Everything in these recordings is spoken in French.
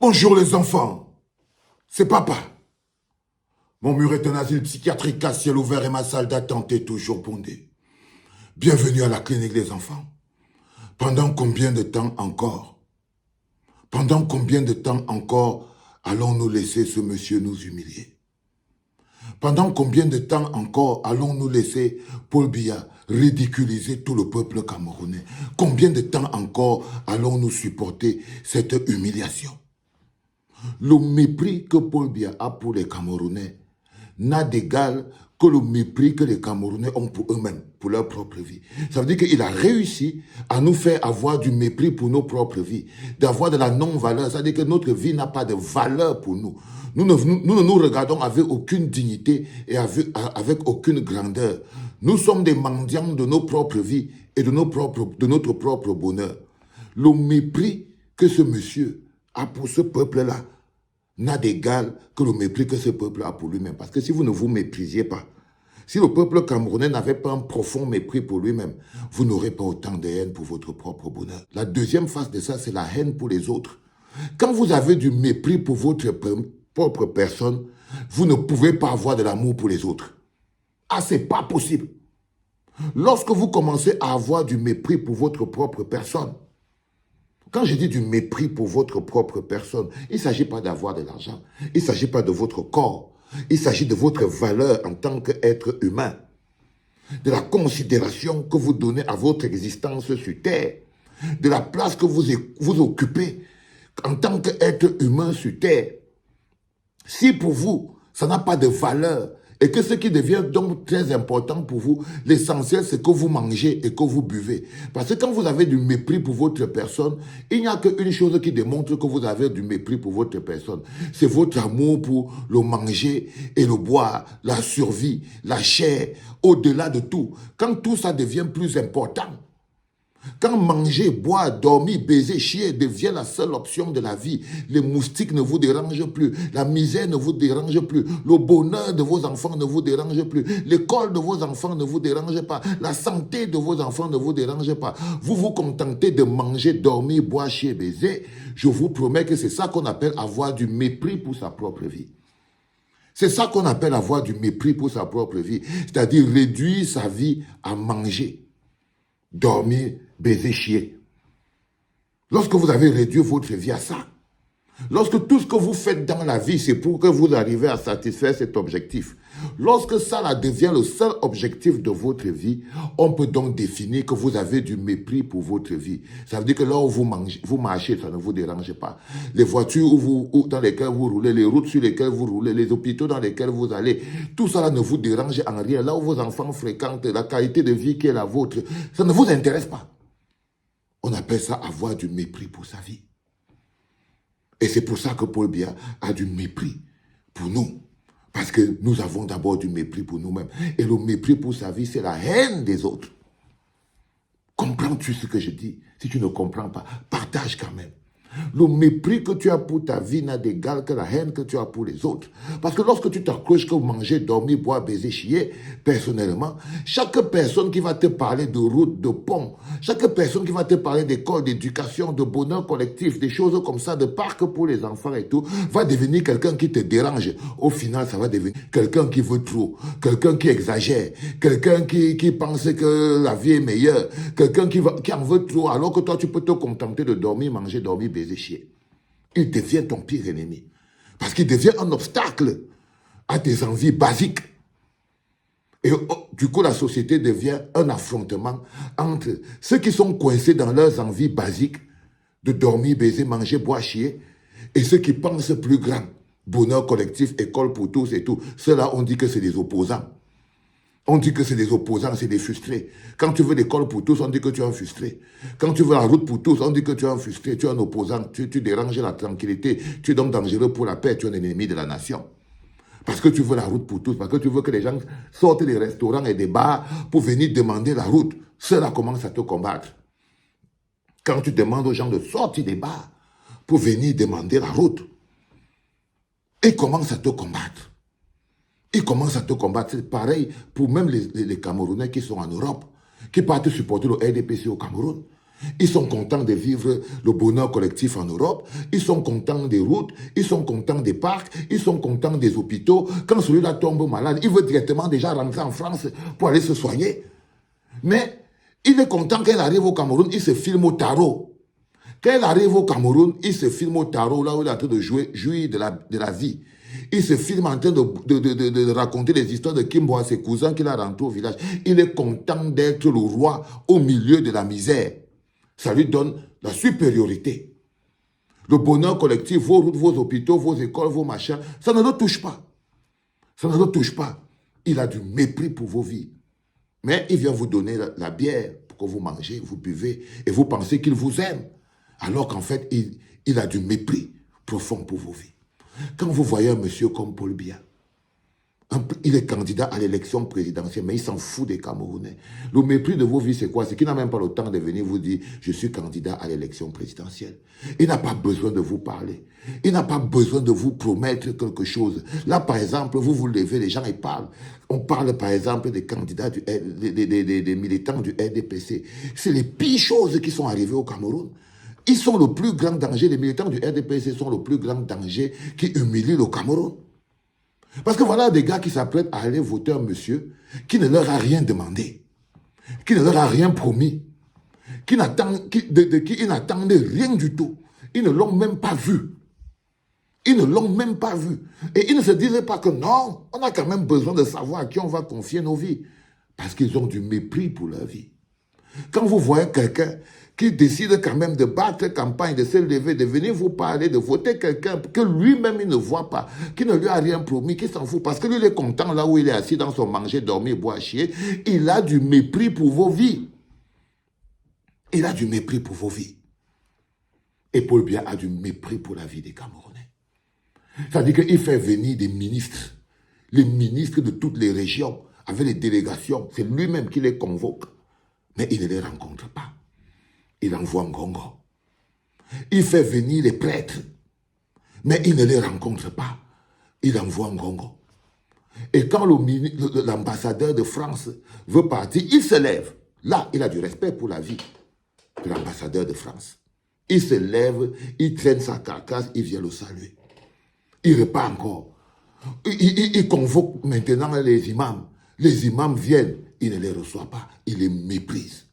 Bonjour les enfants, c'est papa. Mon mur est un asile psychiatrique à ciel ouvert et ma salle d'attente est toujours bondée. Bienvenue à la clinique des enfants. Pendant combien de temps encore? Pendant combien de temps encore allons-nous laisser ce monsieur nous humilier? Pendant combien de temps encore allons-nous laisser Paul Biya ridiculiser tout le peuple camerounais? Combien de temps encore allons-nous supporter cette humiliation? Le mépris que Paul Biya a pour les Camerounais n'a d'égal que le mépris que les Camerounais ont pour eux-mêmes, pour leur propre vie. Ça veut dire qu'il a réussi à nous faire avoir du mépris pour nos propres vies, d'avoir de la non-valeur. Ça veut dire que notre vie n'a pas de valeur pour nous. Nous ne nous regardons avec aucune dignité et avec aucune grandeur. Nous sommes des mendiants de nos propres vies et de notre propre bonheur. Le mépris que ce monsieur a pour ce peuple-là n'a d'égal que le mépris que ce peuple a pour lui-même. Parce que si vous ne vous méprisiez pas, si le peuple camerounais n'avait pas un profond mépris pour lui-même, vous n'aurez pas autant de haine pour votre propre bonheur. La deuxième face de ça, c'est la haine pour les autres. Quand vous avez du mépris pour votre propre personne, vous ne pouvez pas avoir de l'amour pour les autres. Ah, c'est pas possible. Lorsque vous commencez à avoir du mépris pour votre propre personne, quand je dis du mépris pour votre propre personne, il ne s'agit pas d'avoir de l'argent. Il ne s'agit pas de votre corps. Il s'agit de votre valeur en tant qu'être humain. De la considération que vous donnez à votre existence sur Terre. De la place que vous occupez en tant qu'être humain sur Terre. Si pour vous, ça n'a pas de valeur, et que ce qui devient donc très important pour vous, l'essentiel c'est que vous mangez et que vous buvez. Parce que quand vous avez du mépris pour votre personne, il n'y a qu'une chose qui démontre que vous avez du mépris pour votre personne. C'est votre amour pour le manger et le boire, la survie, la chair, au-delà de tout. Quand tout ça devient plus important, quand manger, boire, dormir, baiser, chier devient la seule option de la vie, les moustiques ne vous dérangent plus, la misère ne vous dérange plus, le bonheur de vos enfants ne vous dérange plus, l'école de vos enfants ne vous dérange pas, la santé de vos enfants ne vous dérange pas. Vous vous contentez de manger, dormir, boire, chier, baiser. Je vous promets que c'est ça qu'on appelle avoir du mépris pour sa propre vie. C'est ça qu'on appelle avoir du mépris pour sa propre vie, c'est-à-dire réduire sa vie à manger, dormir, baiser, chier. Lorsque vous avez réduit votre vie à ça, lorsque tout ce que vous faites dans la vie, c'est pour que vous arrivez à satisfaire cet objectif, lorsque ça là, devient le seul objectif de votre vie, on peut donc définir que vous avez du mépris pour votre vie. Ça veut dire que là où vous marchez, ça ne vous dérange pas. Les voitures dans lesquelles vous roulez, les routes sur lesquelles vous roulez, les hôpitaux dans lesquels vous allez, tout ça là ne vous dérange en rien. Là où vos enfants fréquentent, la qualité de vie qui est la vôtre, ça ne vous intéresse pas. On appelle ça avoir du mépris pour sa vie. Et c'est pour ça que Paul Biya a du mépris pour nous. Parce que nous avons d'abord du mépris pour nous-mêmes. Et le mépris pour sa vie, c'est la haine des autres. Comprends-tu ce que je dis? Si tu ne comprends pas, partage quand même. Le mépris que tu as pour ta vie n'a d'égal que la haine que tu as pour les autres. Parce que lorsque tu t'accroches que manger, dormir, boire, baiser, chier, personnellement, chaque personne qui va te parler de route, de pont, chaque personne qui va te parler d'école, d'éducation, de bonheur collectif, des choses comme ça, de parcs pour les enfants et tout, va devenir quelqu'un qui te dérange. Au final, ça va devenir quelqu'un qui veut trop, quelqu'un qui exagère, quelqu'un qui pense que la vie est meilleure, quelqu'un qui en veut trop, alors que toi, tu peux te contenter de dormir, manger, dormir, baiser, chier. Il devient ton pire ennemi. Parce qu'il devient un obstacle à tes envies basiques. Et du coup, la société devient un affrontement entre ceux qui sont coincés dans leurs envies basiques de dormir, baiser, manger, boire, chier, et ceux qui pensent plus grand. Bonheur collectif, école pour tous et tout. Ceux-là, on dit que c'est des opposants. On dit que c'est des opposants, c'est des frustrés. Quand tu veux l'école pour tous, on dit que tu es un frustré. Quand tu veux la route pour tous, on dit que tu es un frustré, tu es un opposant, tu déranges la tranquillité, tu es donc dangereux pour la paix, tu es un ennemi de la nation. Parce que tu veux la route pour tous, parce que tu veux que les gens sortent des restaurants et des bars pour venir demander la route. Cela commence à te combattre. Quand tu demandes aux gens de sortir des bars pour venir demander la route, ils commencent à te combattre. Ils commencent à te combattre. C'est pareil pour même les Camerounais qui sont en Europe, qui partent supporter le RDPC au Cameroun. Ils sont contents de vivre le bonheur collectif en Europe. Ils sont contents des routes. Ils sont contents des parcs. Ils sont contents des hôpitaux. Quand celui-là tombe malade, il veut directement déjà rentrer en France pour aller se soigner. Mais il est content quand il arrive au Cameroun, il se filme au tarot. Quand il arrive au Cameroun, il se filme au tarot, là où il est en train de jouir de la vie. Il se filme en train de raconter les histoires de Kimbo, ses cousins qu'il a rentrés au village. Il est content d'être le roi au milieu de la misère. Ça lui donne la supériorité. Le bonheur collectif, vos routes, vos hôpitaux, vos écoles, vos machins, ça ne le touche pas. Ça ne le touche pas. Il a du mépris pour vos vies. Mais il vient vous donner la bière pour que vous mangez, vous buvez, et vous pensez qu'il vous aime. Alors qu'en fait, il a du mépris profond pour vos vies. Quand vous voyez un monsieur comme Paul Biya, il est candidat à l'élection présidentielle, mais il s'en fout des Camerounais. Le mépris de vos vies, c'est quoi? C'est qu'il n'a même pas le temps de venir vous dire « Je suis candidat à l'élection présidentielle ». Il n'a pas besoin de vous parler. Il n'a pas besoin de vous promettre quelque chose. Là, par exemple, vous vous levez, les gens ils parlent. On parle, par exemple, des candidats, des militants du RDPC. C'est les pires choses qui sont arrivées au Cameroun. Ils sont le plus grand danger. Les militants du RDPC sont le plus grand danger qui humilie le Cameroun. Parce que voilà des gars qui s'apprêtent à aller voter un monsieur qui ne leur a rien demandé, qui ne leur a rien promis, qui n'attendent rien du tout. Ils ne l'ont même pas vu. Ils ne l'ont même pas vu. Et ils ne se disaient pas que non, on a quand même besoin de savoir à qui on va confier nos vies. Parce qu'ils ont du mépris pour leur vie. Quand vous voyez quelqu'un qui décide quand même de battre campagne, de se lever, de venir vous parler, de voter quelqu'un que lui-même il ne voit pas, qui ne lui a rien promis, qui s'en fout, parce que lui il est content là où il est assis dans son manger, dormir, boire, chier, il a du mépris pour vos vies. Il a du mépris pour vos vies. Et Paul Biya a du mépris pour la vie des Camerounais. C'est-à-dire qu'il fait venir des ministres, les ministres de toutes les régions, avec les délégations, c'est lui-même qui les convoque, mais il ne les rencontre pas. Il envoie Ngongo. Il fait venir les prêtres, mais il ne les rencontre pas. Il envoie Ngongo. Et quand l'ambassadeur de France veut partir, il se lève. Là, il a du respect pour la vie de l'ambassadeur de France. Il se lève, il traîne sa carcasse, il vient le saluer. Il repart encore. Il convoque maintenant les imams. Les imams viennent, il ne les reçoit pas, il les méprise.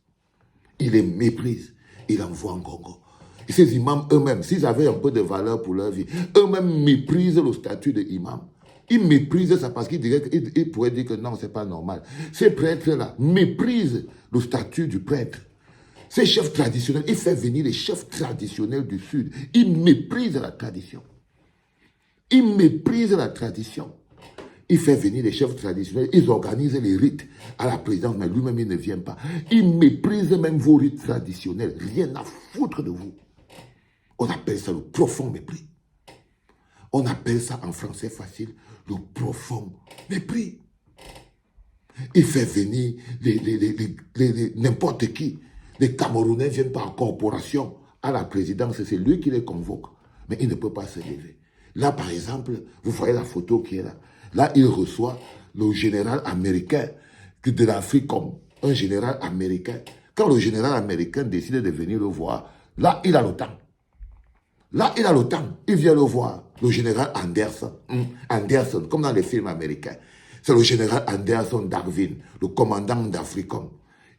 Il les méprise. Il envoie en Congo. Et ces imams eux-mêmes, s'ils avaient un peu de valeur pour leur vie, eux-mêmes méprisent le statut d'imam. Ils méprisent ça parce qu'ils pourraient dire que non, c'est pas normal. Ces prêtres-là méprisent le statut du prêtre. Ces chefs traditionnels, il fait venir les chefs traditionnels du Sud. Ils méprisent la tradition. Ils méprisent la tradition. Il fait venir les chefs traditionnels, ils organisent les rites à la présidence, mais lui-même, il ne vient pas. Il méprise même vos rites traditionnels. Rien à foutre de vous. On appelle ça le profond mépris. On appelle ça en français facile le profond mépris. Il fait venir n'importe qui. Les Camerounais viennent par corporation à la présidence, c'est lui qui les convoque. Mais il ne peut pas se lever. Là, par exemple, vous voyez la photo qui est là. Là, il reçoit le général américain de l'Afrique comme un général américain. Quand le général américain décide de venir le voir, là, il a le temps. Là, il a le temps. Il vient le voir. Le général Anderson. Anderson, comme dans les films américains. C'est le général Anderson Darwin, le commandant d'Africom.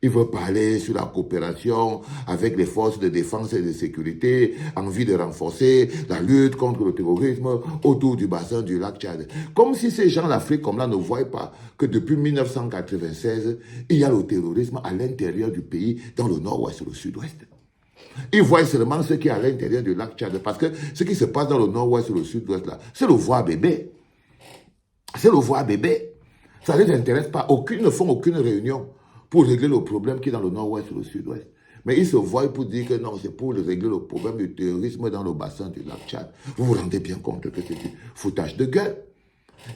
Il veut parler sur la coopération avec les forces de défense et de sécurité, envie de renforcer la lutte contre le terrorisme autour du bassin du lac Tchad. Comme si ces gens d'Afrique comme là ne voient pas que depuis 1996, il y a le terrorisme à l'intérieur du pays, dans le nord-ouest et le sud-ouest. Ils voient seulement ce qui est à l'intérieur du lac Tchad, parce que ce qui se passe dans le nord-ouest et le sud-ouest là, c'est le voir bébé. C'est le voir bébé. Ça ne les intéresse pas. Ils ne font aucune réunion pour régler le problème qui est dans le nord-ouest et le sud-ouest. Mais ils se voient pour dire que non, c'est pour régler le problème du terrorisme dans le bassin du lac Tchad. Vous vous rendez bien compte que c'est du foutage de gueule.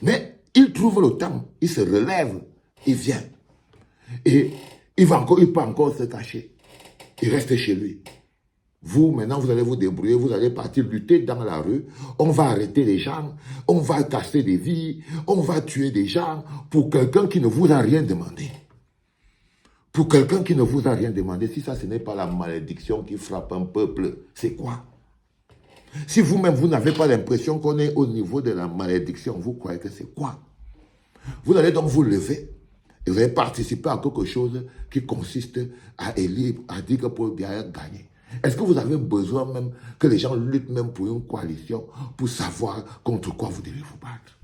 Mais il trouve le temps, il se relève, il vient. Et il peut encore se cacher. Il reste chez lui. Vous, maintenant, vous allez vous débrouiller, vous allez partir lutter dans la rue. On va arrêter les gens, on va casser des vies, on va tuer des gens pour quelqu'un qui ne vous a rien demandé. Pour quelqu'un qui ne vous a rien demandé, si ça, ce n'est pas la malédiction qui frappe un peuple, c'est quoi? Si vous-même, vous n'avez pas l'impression qu'on est au niveau de la malédiction, vous croyez que c'est quoi? Vous allez donc vous lever et vous allez participer à quelque chose qui consiste à élire, à dire que Paul Biya a gagné. Est-ce que vous avez besoin même que les gens luttent même pour une coalition pour savoir contre quoi vous devez vous battre?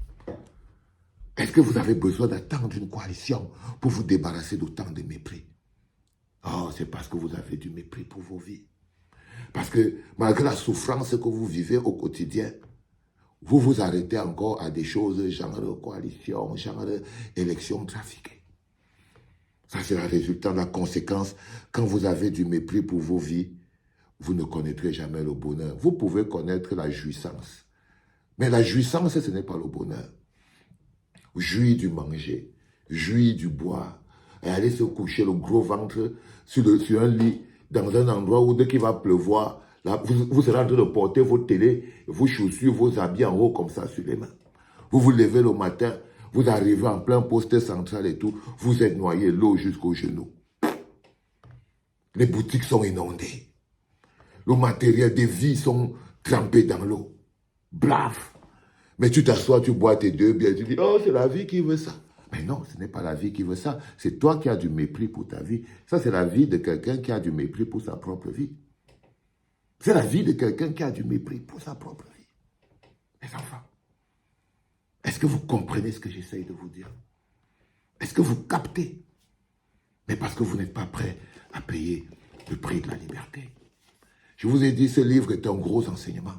Est-ce que vous avez besoin d'attendre une coalition pour vous débarrasser d'autant de mépris? Oh, c'est parce que vous avez du mépris pour vos vies. Parce que malgré la souffrance que vous vivez au quotidien, vous vous arrêtez encore à des choses genre coalition, genre élection trafiquée. Ça, c'est le résultat, la conséquence. Quand vous avez du mépris pour vos vies, vous ne connaîtrez jamais le bonheur. Vous pouvez connaître la jouissance. Mais la jouissance, ce n'est pas le bonheur. Jouir du manger, jouir du boire, et aller se coucher le gros ventre sur un lit, dans un endroit où dès qu'il va pleuvoir, là, vous serez en train de porter vos télés, vos chaussures, vos habits en haut comme ça sur les mains. Vous vous levez le matin, vous arrivez en plein poste central et tout, vous êtes noyé l'eau jusqu'aux genoux. Les boutiques sont inondées. Le matériel des vies sont trempés dans l'eau. Brave. Mais tu t'assois, tu bois tes 2 bières, tu dis, oh, c'est la vie qui veut ça. Mais non, ce n'est pas la vie qui veut ça. C'est toi qui as du mépris pour ta vie. Ça, c'est la vie de quelqu'un qui a du mépris pour sa propre vie. C'est la vie de quelqu'un qui a du mépris pour sa propre vie. Les enfants, est-ce que vous comprenez ce que j'essaye de vous dire? Est-ce que vous captez? Mais parce que vous n'êtes pas prêt à payer le prix de la liberté. Je vous ai dit, ce livre est un gros enseignement.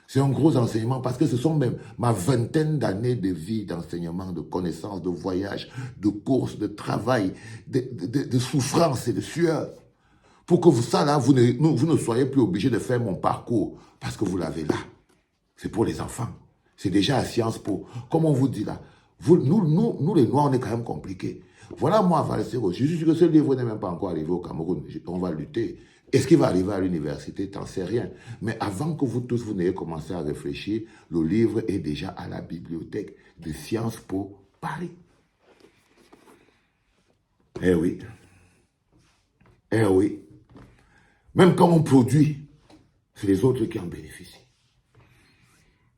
C'est un gros enseignement parce que ce sont même ma vingtaine d'années de vie, d'enseignement, de connaissances, de voyage, de courses, de travail, de souffrance et de sueur. Pour que ça, là, vous ne soyez plus obligé de faire mon parcours parce que vous l'avez là. C'est pour les enfants. C'est déjà à Sciences Po. Comme on vous dit là, nous les Noirs, on est quand même compliqués. Voilà moi, Valsero, je suis sûr que ce livre n'est même pas encore arrivé au Cameroun. On va lutter. Est-ce qu'il va arriver à l'université? T'en sais rien. Mais avant que vous tous, vous n'ayez commencé à réfléchir, le livre est déjà à la bibliothèque de Sciences Po Paris. Eh oui. Eh oui. Même quand on produit, c'est les autres qui en bénéficient.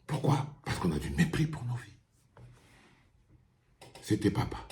Pourquoi? Parce qu'on a du mépris pour nos vies. C'était papa.